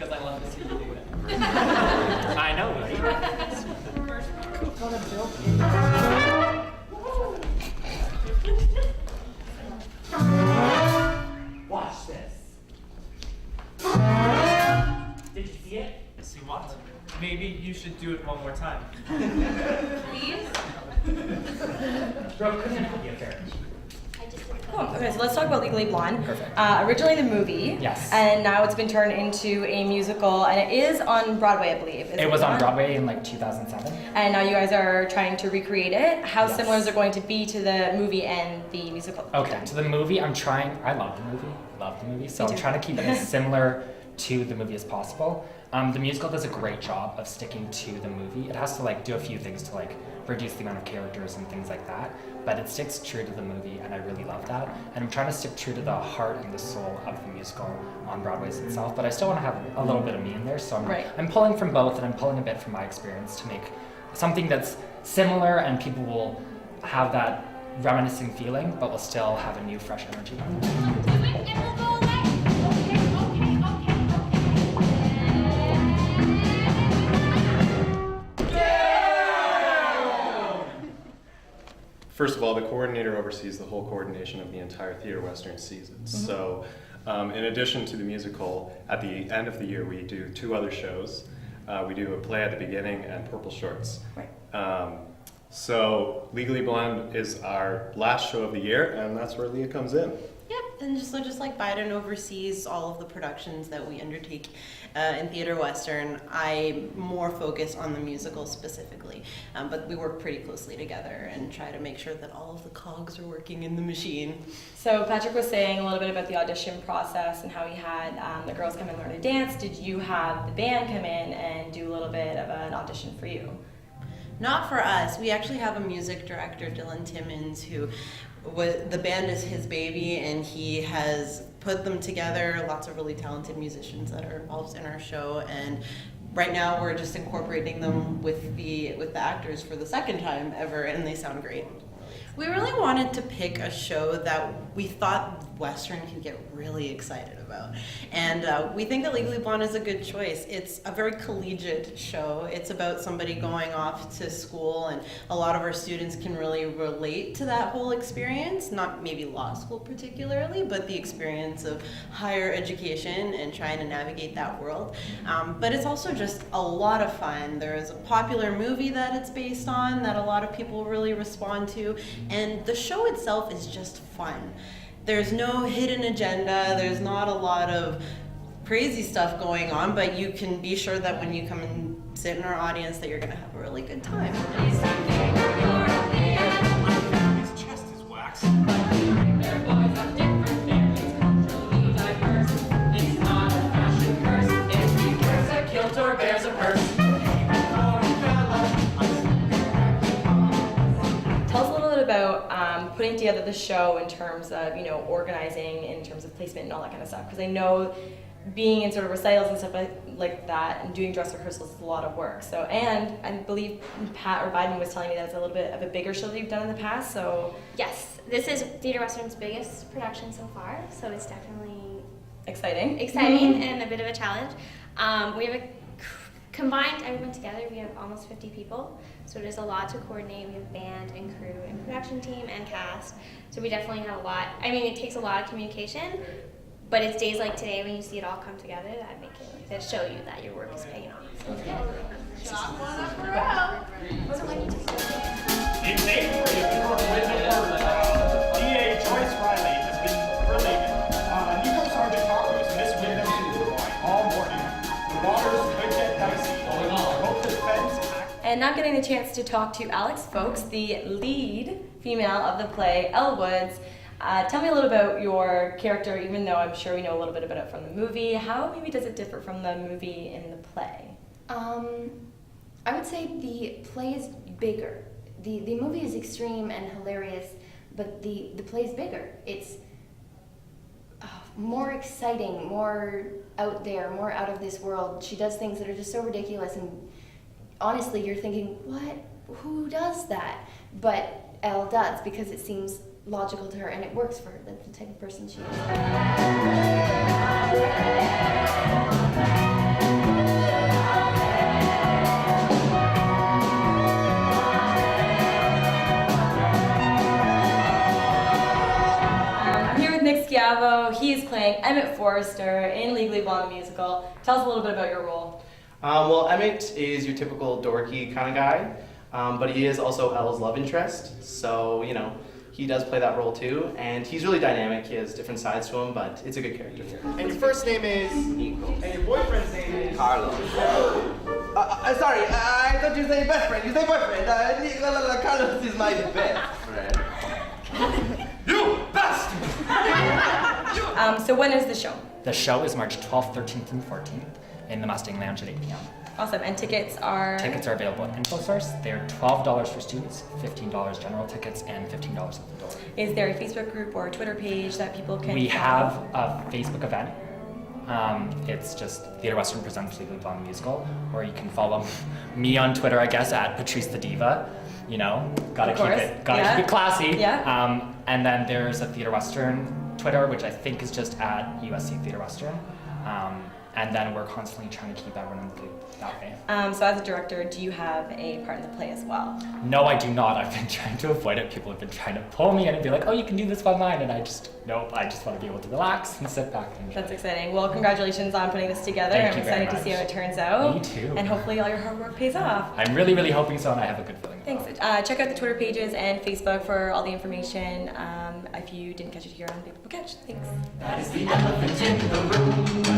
because I love to see you do that. I know, right? Watch this. Did you see it? See what? Maybe you should do it one more time. Please? Bro, couldn't it be a fair? Cool. Okay, so let's talk about Legally Blonde. Perfect. Originally the movie. Yes. And now it's been turned into a musical, and it is on Broadway, I believe. Is It was on not? Broadway in like 2007. And now you guys are trying to recreate it. How Yes. similar is it going to be to the movie and the musical? Okay, to the movie, I love the movie, so Me I'm too. trying to keep it as similar to the movie as possible. The musical does a great job of sticking to the movie. It has to like do a few things to like reduce the amount of characters and things like that, but it sticks true to the movie, and I really love that. And I'm trying to stick true to the heart and the soul of the musical on Broadway's itself, but I still want to have a little bit of me in there, so I'm pulling from both, and I'm pulling a bit from my experience to make something that's similar, and people will have that reminiscing feeling, but will still have a new, fresh energy. First of all, the coordinator oversees the whole coordination of the entire Theatre Western season. Mm-hmm. So in addition to the musical, at the end of the year we do 2 other shows. We do a play at the beginning and Purple Shorts. Right. So Legally Blonde is our last show of the year, and that's where Leah comes in. Yep, and just like Biden oversees all of the productions that we undertake in Theatre Western, I more focus on the musical specifically, but we work pretty closely together and try to make sure that all of the cogs are working in the machine. So Patrick was saying a little bit about the audition process and how he had the girls come and learn to dance. Did you have the band come in and do a little bit of an audition for you? Not for us. We actually have a music director, Dylan Timmons, who the band is his baby, and he has put them together. Lots of really talented musicians that are involved in our show, and right now we're just incorporating them with the actors for the second time ever, and they sound great. We really wanted to pick a show that we thought Western could get really excited about. And we think that Legally Blonde is a good choice. It's a very collegiate show. It's about somebody going off to school, and a lot of our students can really relate to that whole experience. Not maybe law school particularly, but the experience of higher education and trying to navigate that world. But it's also just a lot of fun. There is a popular movie that it's based on that a lot of people really respond to, and the show itself is just fun. There's no hidden agenda, there's not a lot of crazy stuff going on, but you can be sure that when you come and sit in our audience that you're gonna have a really good time. His chest is wax. About putting together the show in terms of, you know, organizing, in terms of placement and all that kind of stuff, because I know being in sort of recitals and stuff like that and doing dress rehearsals is a lot of work. So, and I believe Pat or Biden was telling me that it's a little bit of a bigger show that you've done in the past, so. Yes, this is Theatre Western's biggest production so far, so it's definitely exciting and a bit of a challenge. We have combined everyone together, we have almost 50 people, so it is a lot to coordinate. We have band and crew and production team and cast, so we definitely have a lot. I mean, it takes a lot of communication, but it's days like today when you see it all come together that make it, that show you that your work is paying off. So it's good. Top one up in a row. What's it like to It's April, DA Joyce Riley has been brilliant. Nico Sergeant tacos, Miss Wyndham to all morning. The waters could get dicey. Both the fence. And now I'm getting the chance to talk to Alex Folks, the lead female of the play, Elwoods. Tell me a little about your character, even though I'm sure we know a little bit about it from the movie. How maybe does it differ from the movie in the play? I would say the play is bigger. The movie is extreme and hilarious, but the play is bigger. It's more exciting, more out there, more out of this world. She does things that are just so ridiculous, and honestly, you're thinking, what? Who does that? But Elle does, because it seems logical to her, and it works for her. That's the type of person she is. Bravo. He's playing Emmett Forrester in Legally Blonde the musical. Tell us a little bit about your role. Well, Emmett is your typical dorky kind of guy, but he is also Elle's love interest. So, you know, he does play that role too, and he's really dynamic. He has different sides to him, but it's a good character. And your first name is? Nico. And your boyfriend's name is? Carlos. Sorry, I thought you say best friend. You say boyfriend. Carlos is my best friend. You best! So when is the show? The show is March 12th, 13th, and 14th in the Mustang Lounge at 8 p.m. Awesome. And tickets are? Tickets are available at InfoSource. They're $12 for students, $15 general tickets, and $15 at the door. Is there a Facebook group or a Twitter page that people can We follow? have a Facebook event. It's just Theatre Western Presents Legally Blonde Musical, or you can follow me on Twitter, I guess, at Patrice the Diva. You know, gotta keep it classy. Yeah. And then there's a Theatre Western Twitter, which I think is just at USC Theatre Western. And then we're constantly trying to keep everyone in the loop that way. So as a director, do you have a part in the play as well? No, I do not. I've been trying to avoid it. People have been trying to pull me in and be like, oh, you can do this one line. And I just want to be able to relax and sit back and enjoy. That's exciting. Well, congratulations on putting this together. Thank I'm you very excited to see how much. it turns out. Me too. And hopefully all your hard work pays off. I'm really, really hoping so, and I have a good feeling. Thanks. Check out the Twitter pages and Facebook for all the information. If you didn't catch it here on Big Book Catch. Thanks. That is the elephant in the room.